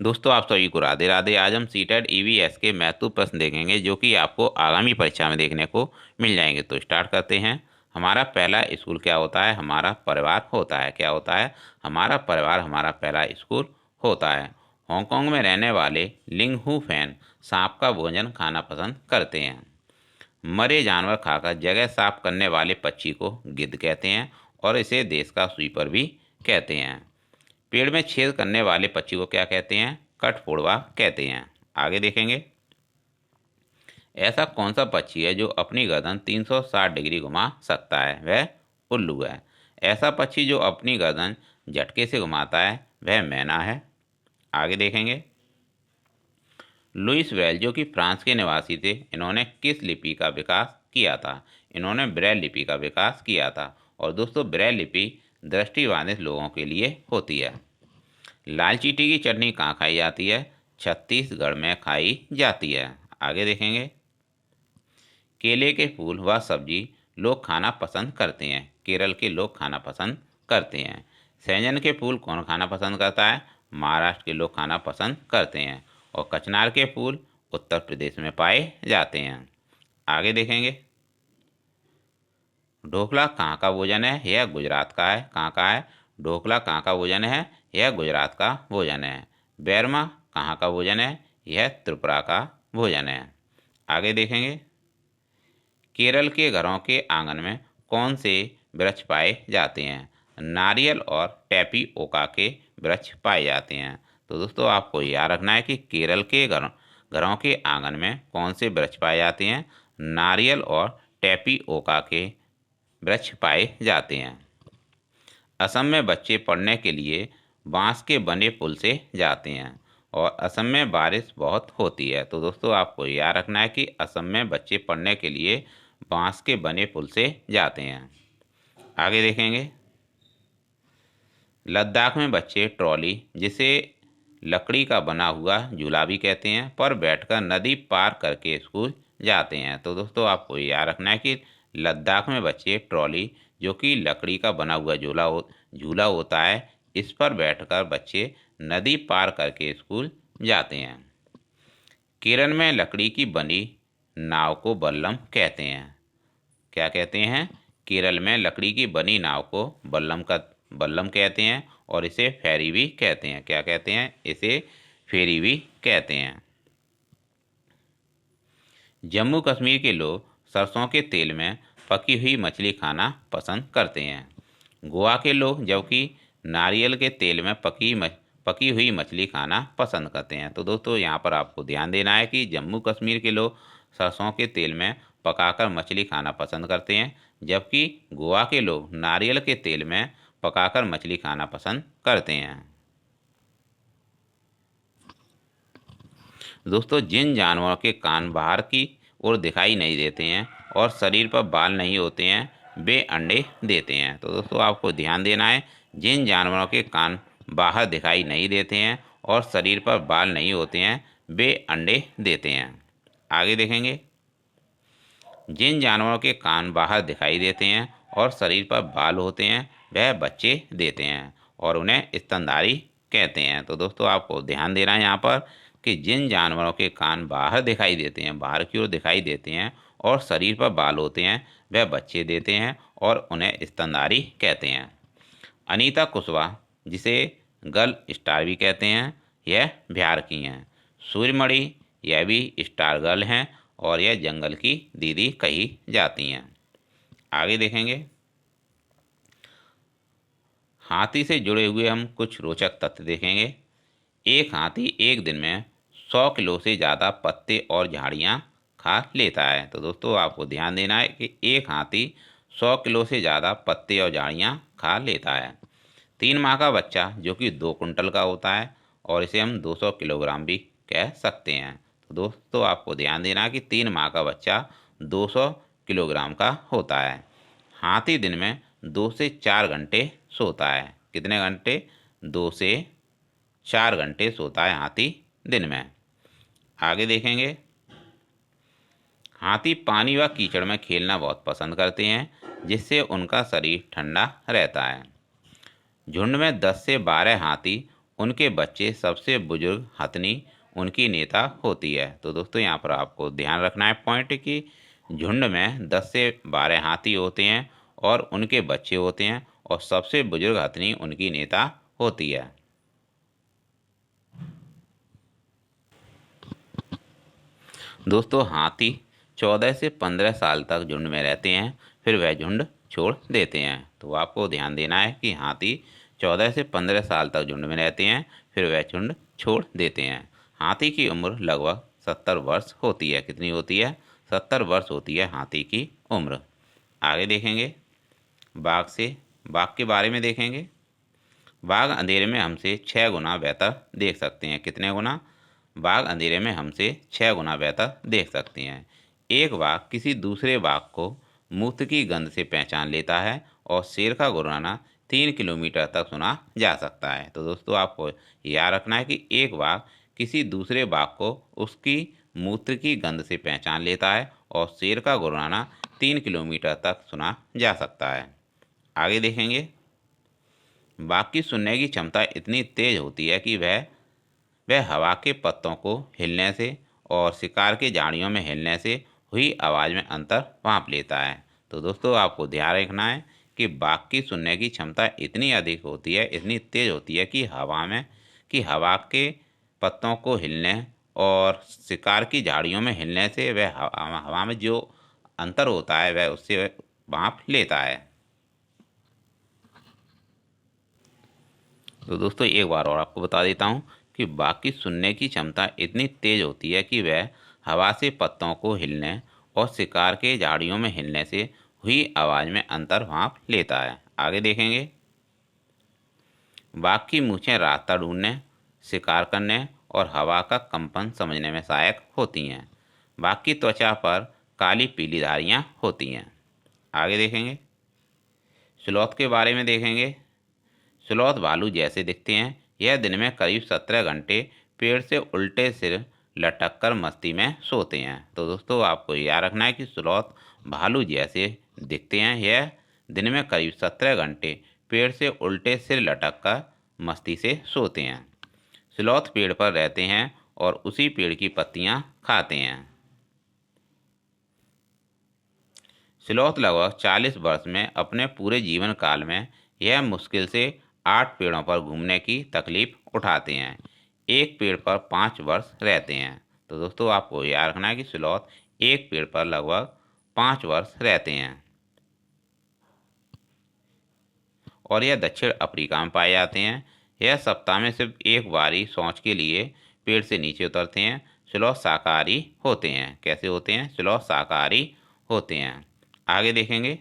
दोस्तों आप सभी को राधे राधे। आज हम सीटेट ईवीएस के महत्वपूर्ण प्रश्न देखेंगे जो कि आपको आगामी परीक्षा में देखने को मिल जाएंगे। तो स्टार्ट करते हैं। हमारा पहला स्कूल क्या होता है? हमारा परिवार होता है। क्या होता है? हमारा परिवार हमारा पहला स्कूल होता है। हांगकांग में रहने वाले लिंग हू फैन सांप का भोजन खाना पसंद करते हैं। मरे जानवर खाकर जगह साफ करने वाले पक्षी को गिद्ध कहते हैं और इसे देश का स्वीपर भी कहते हैं। पेड़ में छेद करने वाले पक्षी को क्या कहते हैं? कठफोड़वा कहते हैं। आगे देखेंगे। ऐसा कौन सा पक्षी है जो अपनी गर्दन 360 डिग्री घुमा सकता है? वह उल्लू है। ऐसा पक्षी जो अपनी गर्दन झटके से घुमाता है वह मैना है। आगे देखेंगे। लुइस ब्रेल जो कि फ्रांस के निवासी थे, इन्होंने किस लिपि का विकास किया था? इन्होंने ब्रेल लिपि का विकास किया था। और दोस्तों ब्रेल लिपि दृष्टिबाधित लोगों के लिए होती है। लाल चींटी की चटनी कहाँ खाई जाती है? छत्तीसगढ़ में खाई जाती है। आगे देखेंगे। केले के फूल व सब्जी लोग खाना पसंद करते हैं। केरल के लोग खाना पसंद करते हैं। सहजन के फूल कौन खाना पसंद करता है? महाराष्ट्र के लोग खाना पसंद करते हैं। और कचनार के फूल उत्तर प्रदेश में पाए जाते हैं। आगे देखेंगे। ढोकला कहाँ का भोजन है? यह गुजरात का है। कहाँ का है? ढोकला कहाँ का भोजन है? यह गुजरात का भोजन है। बैरमा कहाँ का भोजन है? यह त्रिपुरा का भोजन है। आगे देखेंगे। केरल के घरों के आंगन में कौन से वृक्ष पाए जाते हैं? नारियल और टेपीओका के वृक्ष पाए जाते हैं। तो दोस्तों आपको याद रखना है कि केरल के घरों के आंगन में कौन से वृक्ष पाए जाते हैं? नारियल और टेपीओका के वृक्ष पाए जाते हैं। असम में बच्चे पढ़ने के लिए बांस के बने पुल से जाते हैं। और असम में बारिश बहुत होती है। तो दोस्तों आपको याद रखना है कि असम में बच्चे पढ़ने के लिए बांस के बने पुल से जाते हैं। आगे देखेंगे। लद्दाख में बच्चे ट्रॉली, जिसे लकड़ी का बना हुआ झूला भी कहते हैं, पर बैठकर नदी पार करके स्कूल जाते हैं। तो दोस्तों आपको याद रखना है कि लद्दाख में बच्चे ट्रॉली, जो कि लकड़ी का बना हुआ झूला होता है, इस पर बैठकर बच्चे नदी पार करके स्कूल जाते हैं। केरल में लकड़ी की बनी नाव को बल्लम कहते हैं। क्या कहते हैं? केरल में लकड़ी की बनी नाव को बल्लम कहते हैं और इसे फेरी भी कहते हैं। क्या कहते हैं? इसे फेरी भी कहते हैं। जम्मू कश्मीर के लोग सरसों के तेल में पकी हुई मछली खाना पसंद करते हैं। गोवा के लोग जबकि नारियल के तेल में पकी हुई मछली खाना पसंद करते हैं। तो दोस्तों यहाँ पर आपको ध्यान देना है कि जम्मू कश्मीर के लोग सरसों के तेल में पकाकर मछली खाना पसंद करते हैं, जबकि गोवा के लोग नारियल के तेल में पकाकर मछली खाना पसंद करते हैं। दोस्तों जिन जानवरों के कान बाहर की ओर दिखाई नहीं देते हैं और शरीर पर बाल नहीं होते हैं वे अंडे देते हैं। तो दोस्तों आपको ध्यान देना है, जिन जानवरों के कान बाहर दिखाई नहीं देते हैं और शरीर पर बाल नहीं होते हैं वे अंडे देते हैं। आगे देखेंगे। जिन जानवरों के कान बाहर दिखाई देते हैं और शरीर पर बाल होते हैं वह बच्चे देते हैं और उन्हें स्तनधारी कहते हैं। तो दोस्तों आपको ध्यान देना है यहाँ पर कि जिन जानवरों के कान बाहर दिखाई देते हैं, बाहर की ओर दिखाई देते हैं और शरीर पर बाल होते हैं वह बच्चे देते हैं और उन्हें स्तनधारी कहते हैं। अनीता कुशवाहा, जिसे गर्ल स्टार भी कहते हैं, यह बिहार की हैं। सूर्यमणि यह भी स्टार गर्ल हैं और यह जंगल की दीदी कही जाती हैं। आगे देखेंगे। हाथी से जुड़े हुए हम कुछ रोचक तथ्य देखेंगे। एक हाथी एक दिन में 100 किलो से ज़्यादा पत्ते और झाड़ियाँ खा लेता है। तो दोस्तों आपको ध्यान देना है कि एक हाथी 100 किलो से ज़्यादा पत्ते और झाड़ियाँ खा लेता है। 3 माह का बच्चा जो कि 2 कुंटल का होता है और इसे हम 200 किलोग्राम भी कह सकते हैं। तो दोस्तों आपको ध्यान देना है कि 3 माह का बच्चा 200 किलोग्राम का होता है। हाथी दिन में 2 से 4 घंटे सोता है। कितने घंटे? 2 से 4 घंटे सोता है हाथी दिन में। आगे देखेंगे। हाथी पानी व कीचड़ में खेलना बहुत पसंद करते हैं, जिससे उनका शरीर ठंडा रहता है। झुंड में 10 से 12 हाथी उनके बच्चे सबसे बुजुर्ग हथनी उनकी नेता होती है। तो दोस्तों यहाँ पर आपको ध्यान रखना है पॉइंट कि झुंड में 10 से 12 हाथी होते हैं और उनके बच्चे होते हैं और सबसे बुजुर्ग हथनी उनकी नेता होती है। दोस्तों हाथी 14 से 15 साल तक झुंड में रहते हैं, फिर वह झुंड छोड़ देते हैं। तो आपको ध्यान देना है कि हाथी 14 से 15 साल तक झुंड में रहते हैं, फिर वह झुंड छोड़ देते हैं। हाथी की उम्र लगभग 70 वर्ष होती है। कितनी होती है? 70 वर्ष होती है हाथी की उम्र। आगे देखेंगे बाघ के बारे में देखेंगे। बाघ अंधेरे में हमसे 6 गुना बेहतर देख सकते हैं। कितने गुना? बाघ अंधेरे में हमसे 6 गुना बेहतर देख सकते हैं। एक बाघ किसी दूसरे बाघ को मूत्र की गंध से पहचान लेता है और शेर का गुर्राना 3 किलोमीटर तक सुना जा सकता है। तो दोस्तों आपको याद रखना है कि एक बाघ किसी दूसरे बाघ को उसकी मूत्र की गंध से पहचान लेता है और शेर का गुर्राना 3 किलोमीटर तक सुना जा सकता है। आगे देखेंगे बाघ की सुनने की क्षमता इतनी तेज होती है कि वह हवा के पत्तों को हिलने से और शिकार के झाड़ियों में हिलने से हुई आवाज़ में अंतर भांप लेता है। तो दोस्तों आपको ध्यान रखना है कि बाघ की सुनने की क्षमता इतनी अधिक होती है, इतनी तेज होती है कि हवा के पत्तों को हिलने और शिकार की झाड़ियों में हिलने से वह हवा में जो अंतर होता है वह उससे भांप लेता है। तो दोस्तों एक बार और आपको बता देता हूँ कि बाघ की सुनने की क्षमता इतनी तेज होती है कि वह हवा से पत्तों को हिलने और शिकार के झाड़ियों में हिलने से हुई आवाज़ में अंतर भांप लेता है। आगे देखेंगे बाघ की मूछें रास्ता ढूंढने, शिकार करने और हवा का कंपन समझने में सहायक होती हैं। बाघ की त्वचा पर काली पीली धारियाँ होती हैं। आगे देखेंगे स्लॉथ के बारे में देखेंगे। स्लॉथ भालू जैसे दिखते हैं। यह दिन में करीब 17 घंटे पेड़ से उल्टे सिर लटक कर मस्ती में सोते हैं। तो दोस्तों आपको याद रखना है कि स्लॉथ भालू जैसे दिखते हैं। यह दिन में करीब 17 घंटे पेड़ से उल्टे सिर लटक कर मस्ती से सोते हैं। स्लॉथ पेड़ पर रहते हैं और उसी पेड़ की पत्तियां खाते हैं। स्लॉथ लगभग 40 वर्ष में अपने पूरे जीवन काल में यह मुश्किल से 8 पेड़ों पर घूमने की तकलीफ उठाते हैं। एक पेड़ पर 5 वर्ष रहते हैं। तो दोस्तों आपको याद रखना है कि स्लॉथ एक पेड़ पर लगभग 5 वर्ष रहते हैं और यह दक्षिण अफ्रीका में पाए जाते हैं। यह सप्ताह में सिर्फ एक बारी शौच के लिए पेड़ से नीचे उतरते हैं। स्लॉथ शाकाहारी होते हैं। कैसे होते हैं? स्लॉथ शाकाहारी होते हैं। आगे देखेंगे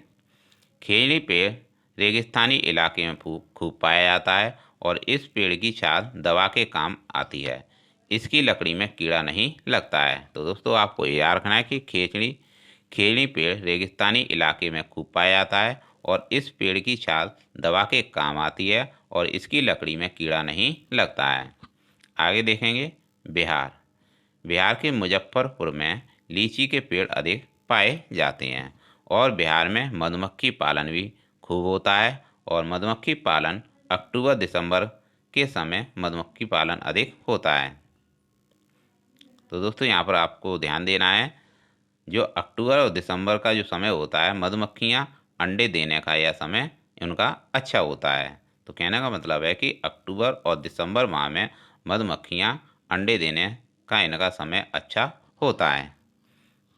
खेजड़ी पेड़ रेगिस्तानी इलाके में खूब पाया जाता है और इस पेड़ की छाल दवा के काम आती है। इसकी लकड़ी में कीड़ा नहीं लगता है। तो दोस्तों आपको याद रखना है कि खेजड़ी पेड़ रेगिस्तानी इलाके में खूब पाया जाता है और इस पेड़ की छाल दवा के काम आती है और इसकी लकड़ी में कीड़ा नहीं लगता है। आगे देखेंगे बिहार के मुजफ्फरपुर में लीची के पेड़ अधिक पाए जाते हैं और बिहार में मधुमक्खी पालन भी खूब होता है और मधुमक्खी पालन अक्टूबर दिसंबर के समय मधुमक्खी पालन अधिक होता है। तो दोस्तों यहाँ पर आपको ध्यान देना है जो अक्टूबर और दिसंबर का जो समय होता है मधुमक्खियाँ अंडे देने का यह समय उनका अच्छा होता है। तो कहने का मतलब है कि अक्टूबर और दिसंबर माह में मधुमक्खियाँ अंडे देने का इनका समय अच्छा होता है।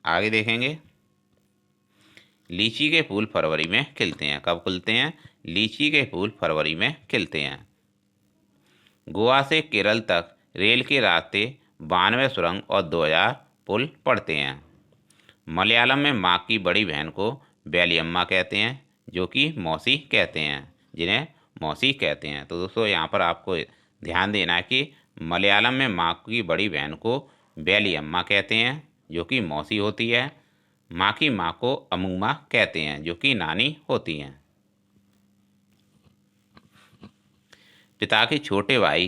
आगे देखेंगे लीची के फूल फरवरी में खिलते हैं। कब खिलते हैं? लीची के फूल फरवरी में खिलते हैं। गोवा से केरल तक रेल के रास्ते 92 सुरंग और 2000 पुल पड़ते हैं। मलयालम में माँ की बड़ी बहन को बैलियम्मा कहते हैं जो कि मौसी कहते हैं, जिन्हें मौसी कहते हैं। तो दोस्तों यहाँ पर आपको ध्यान देना है कि मलयालम में माँ की बड़ी बहन को बैलियम्मा कहते हैं जो कि मौसी होती है। माँ की माँ को अमूमा कहते हैं जो कि नानी होती हैं। पिता के छोटे भाई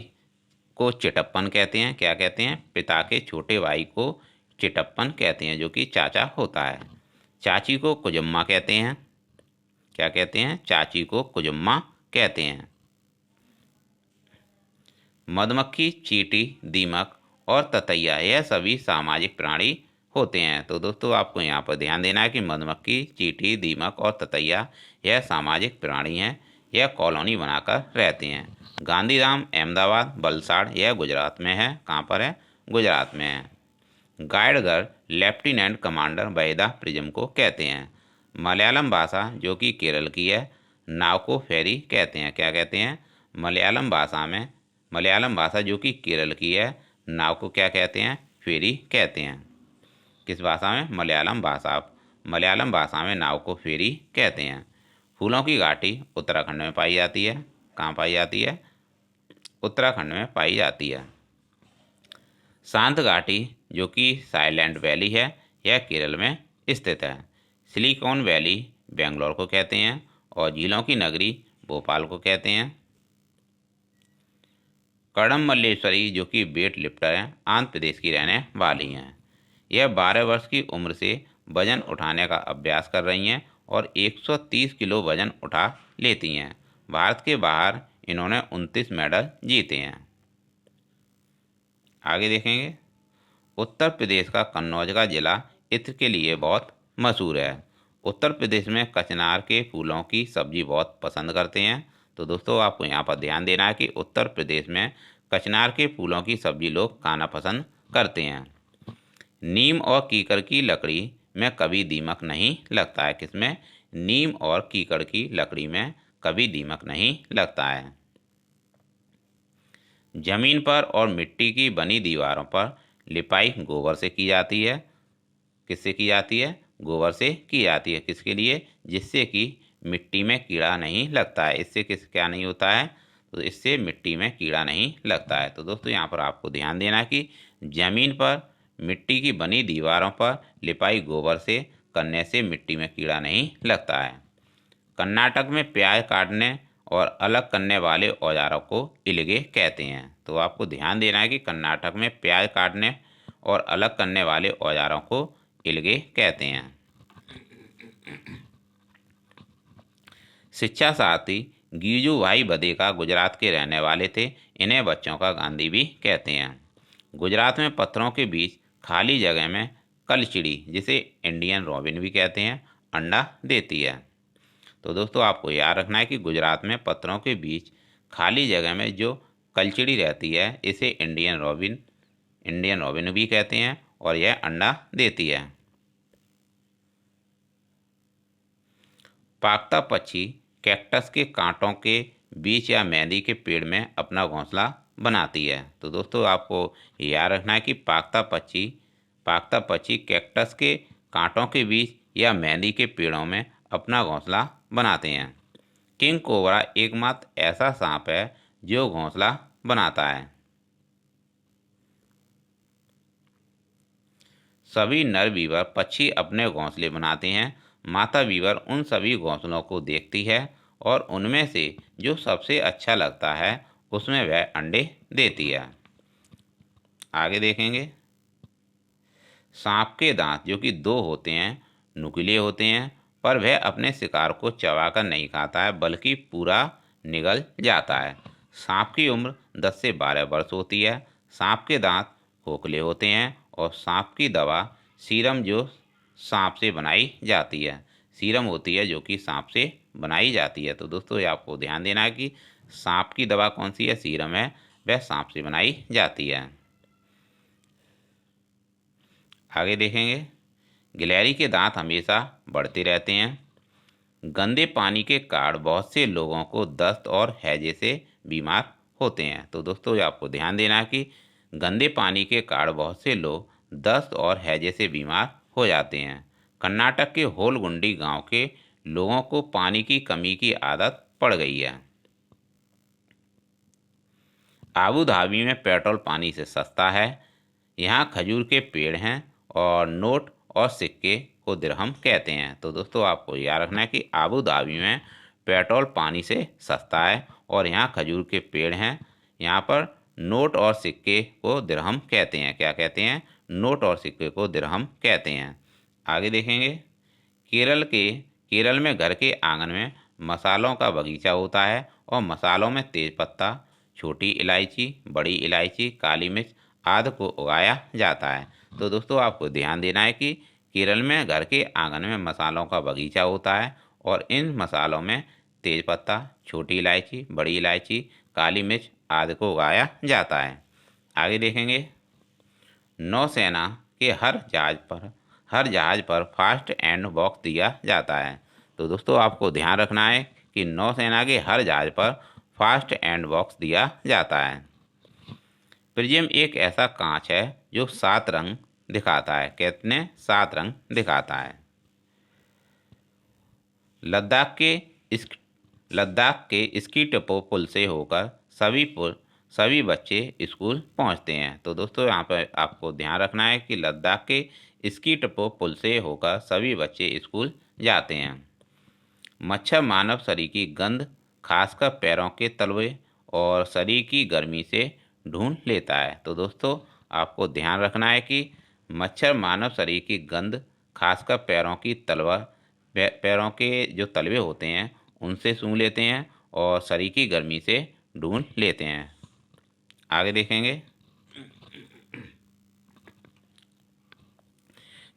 को चिटप्पन कहते हैं। क्या कहते हैं? पिता के छोटे भाई को चिटप्पन कहते हैं जो कि चाचा होता है। चाची को कुजम्मा कहते हैं। क्या कहते हैं? चाची को कुजम्मा कहते हैं। मधुमक्खी, चींटी, दीमक और ततैया यह सभी सामाजिक प्राणी होते हैं। तो दोस्तों आपको यहाँ पर ध्यान देना है कि मधुमक्खी, चींटी, दीमक और ततैया यह सामाजिक प्राणी हैं। यह कॉलोनी बनाकर रहते हैं। गांधीधाम, अहमदाबाद, वलसाड़ यह गुजरात में है। कहाँ पर है? गुजरात में है। गाइडगर लेफ्टिनेंट कमांडर वेदा प्रिज्म को कहते हैं। मलयालम भाषा जो कि केरल की है, नाव को फेरी कहते हैं। क्या कहते हैं? मलयालम भाषा जो कि केरल की है, नाव को क्या कहते हैं? फेरी कहते हैं। किस भाषा में? मलयालम भाषा में नाव को फेरी कहते हैं। फूलों की घाटी उत्तराखंड में पाई जाती है। कहाँ पाई जाती है? उत्तराखंड में पाई जाती है। शांत घाटी जो कि साइलेंट वैली है, यह केरल में स्थित है। सिलिकॉन वैली बेंगलोर को कहते हैं और झीलों की नगरी भोपाल को कहते हैं। कर्णम मल्लेश्वरी जो कि वेट लिफ्टर हैं, आंध्र प्रदेश की रहने वाली हैं। यह 12 वर्ष की उम्र से वजन उठाने का अभ्यास कर रही हैं और 130 किलो वजन उठा लेती हैं। भारत के बाहर इन्होंने 29 मेडल जीते हैं। आगे देखेंगे। उत्तर प्रदेश का कन्नौज का जिला इत्र के लिए बहुत मशहूर है। उत्तर प्रदेश में कचनार के फूलों की सब्जी बहुत पसंद करते हैं। तो दोस्तों आपको यहाँ पर ध्यान देना है कि उत्तर प्रदेश में कचनार के फूलों की सब्जी लोग खाना पसंद करते हैं। नीम और कीकर की लकड़ी में कभी दीमक नहीं लगता है। किसमें? नीम और कीकर की लकड़ी में कभी दीमक नहीं लगता है। जमीन पर और मिट्टी की बनी दीवारों पर लिपाई गोबर से की जाती है। किससे की जाती है? गोबर से की जाती है। किसके लिए? जिससे कि मिट्टी में कीड़ा नहीं लगता है। इससे क्या नहीं होता है? तो इससे मिट्टी में कीड़ा नहीं लगता है। तो दोस्तों यहाँ पर आपको ध्यान देना है कि जमीन पर मिट्टी की बनी दीवारों पर लिपाई गोबर से करने से मिट्टी में कीड़ा नहीं लगता है। कर्नाटक में प्याज काटने और अलग करने वाले औजारों को इलगे कहते हैं। तो आपको ध्यान देना है कि कर्नाटक में प्याज काटने और अलग करने वाले औजारों को इलगे कहते हैं। शिक्षा सारथी गीजू भाई बदेका गुजरात के रहने वाले थे। इन्हें बच्चों का गांधी भी कहते हैं। गुजरात में पत्थरों के बीच खाली जगह में कलचिड़ी, जिसे इंडियन रॉबिन भी कहते हैं, अंडा देती है। तो दोस्तों आपको याद रखना है कि गुजरात में पत्थरों के बीच खाली जगह में जो कलचिड़ी रहती है, इसे इंडियन रॉबिन भी कहते हैं और यह अंडा देती है। पागता पक्षी कैक्टस के कांटों के बीच या मेहंदी के पेड़ में अपना घोंसला बनाती है। तो दोस्तों आपको याद रखना है कि पागता पक्षी कैक्टस के कांटों के बीच या मेहंदी के पेड़ों में अपना घोंसला बनाते हैं। किंग कोबरा एकमात्र ऐसा सांप है जो घोंसला बनाता है। सभी नर बीवर पक्षी अपने घोंसले बनाते हैं। माता बीवर उन सभी घोंसलों को देखती है और उनमें से जो सबसे अच्छा लगता है उसमें वह अंडे देती है। आगे देखेंगे। सांप के दांत जो कि 2 होते हैं, नुकीले होते हैं, पर वह अपने शिकार को चबाकर नहीं खाता है बल्कि पूरा निगल जाता है। सांप की उम्र 10 से 12 वर्ष होती है। सांप के दांत खोखले होते हैं और सांप की दवा सीरम जो सांप से बनाई जाती है, सीरम होती है जो कि सांप से बनाई जाती है। तो दोस्तों ये आपको ध्यान देना है कि सांप की दवा कौन सी है? सीरम है, वह सांप से बनाई जाती है। आगे देखेंगे। गिलहरी के दांत हमेशा बढ़ते रहते हैं। गंदे पानी के कारण बहुत से लोगों को दस्त और हैजे से बीमार होते हैं। तो दोस्तों ये आपको ध्यान देना है कि गंदे पानी के कारण बहुत से लोग दस्त और हैजे से बीमार हो जाते हैं। कर्नाटक के होलगुंडी गांव के लोगों को पानी की कमी की आदत पड़ गई है। आबू धाबी में पेट्रोल पानी से सस्ता है। यहाँ खजूर के पेड़ हैं और नोट और सिक्के को दिरहम कहते हैं। तो दोस्तों आपको याद रखना है कि आबू धाबी में पेट्रोल पानी से सस्ता है और यहाँ खजूर के पेड़ हैं। यहाँ पर नोट और सिक्के को दिरहम कहते हैं। क्या कहते हैं? नोट और सिक्के को दिरहम कहते हैं। आगे देखेंगे। केरल में घर के आंगन में मसालों का बगीचा होता है और मसालों में तेज पत्ता, छोटी इलायची, बड़ी इलायची, काली मिर्च आदि को उगाया जाता है। तो दोस्तों आपको ध्यान देना है कि केरल में घर के आंगन में मसालों का बगीचा होता है और इन मसालों में तेज़पत्ता, छोटी इलायची, बड़ी इलायची, काली मिर्च आदि को उगाया जाता है। आगे देखेंगे, नौसेना के हर जहाज पर फास्ट एंड बॉक्स दिया जाता है। तो दोस्तों आपको ध्यान रखना है कि नौसेना के हर जहाज पर फास्ट एंड बॉक्स दिया जाता है। प्रिज्म एक ऐसा कांच है जो 7 रंग दिखाता है। कितने? 7 रंग दिखाता है। लद्दाख के स्की डिपो पुल से होकर सभी बच्चे स्कूल पहुंचते हैं। तो दोस्तों यहाँ पर आपको ध्यान रखना है कि लद्दाख के स्की डिपो पुल से होकर सभी बच्चे स्कूल जाते हैं। मच्छर मानव शरीर की गंध, खासकर पैरों के तलवे और शरीर की गर्मी से ढूंढ लेता है। तो दोस्तों आपको ध्यान रखना है कि मच्छर मानव शरीर की गंध, खासकर पैरों के जो तलवे होते हैं उनसे सूंघ लेते हैं और शरीर की गर्मी से ढूंढ लेते हैं। आगे देखेंगे,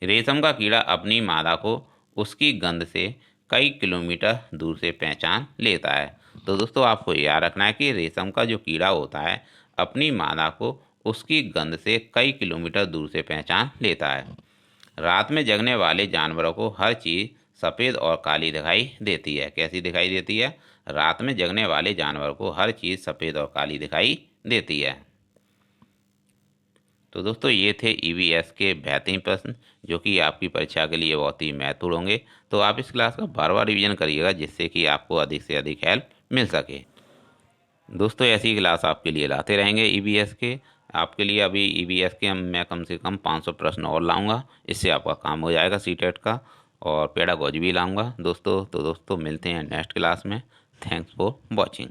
रेशम का कीड़ा अपनी मादा को उसकी गंध से कई किलोमीटर दूर से पहचान लेता है। तो दोस्तों आपको याद रखना है कि रेशम का जो कीड़ा होता है अपनी मादा को उसकी गंध से कई किलोमीटर दूर से पहचान लेता है। रात में जगने वाले जानवरों को हर चीज़ सफ़ेद और काली दिखाई देती है। कैसी दिखाई देती है? रात में जगने वाले जानवरों को हर चीज़ सफ़ेद और काली दिखाई देती है। तो दोस्तों ये थे ईवीएस के बेहतरीन प्रश्न जो कि आपकी परीक्षा के लिए बहुत ही महत्वपूर्ण होंगे। तो आप इस क्लास का बार बार रिवीजन करिएगा जिससे कि आपको अधिक से अधिक हेल्प मिल सके। दोस्तों ऐसी क्लास आपके लिए लाते रहेंगे ईवीएस के। आपके लिए अभी ईवीएस के मैं कम से कम 500 प्रश्न और लाऊंगा, इससे आपका काम हो जाएगा सीटेट का, और पेडागोजी भी लाऊंगा दोस्तों। तो दोस्तों मिलते हैं नेक्स्ट क्लास में। Thanks for watching.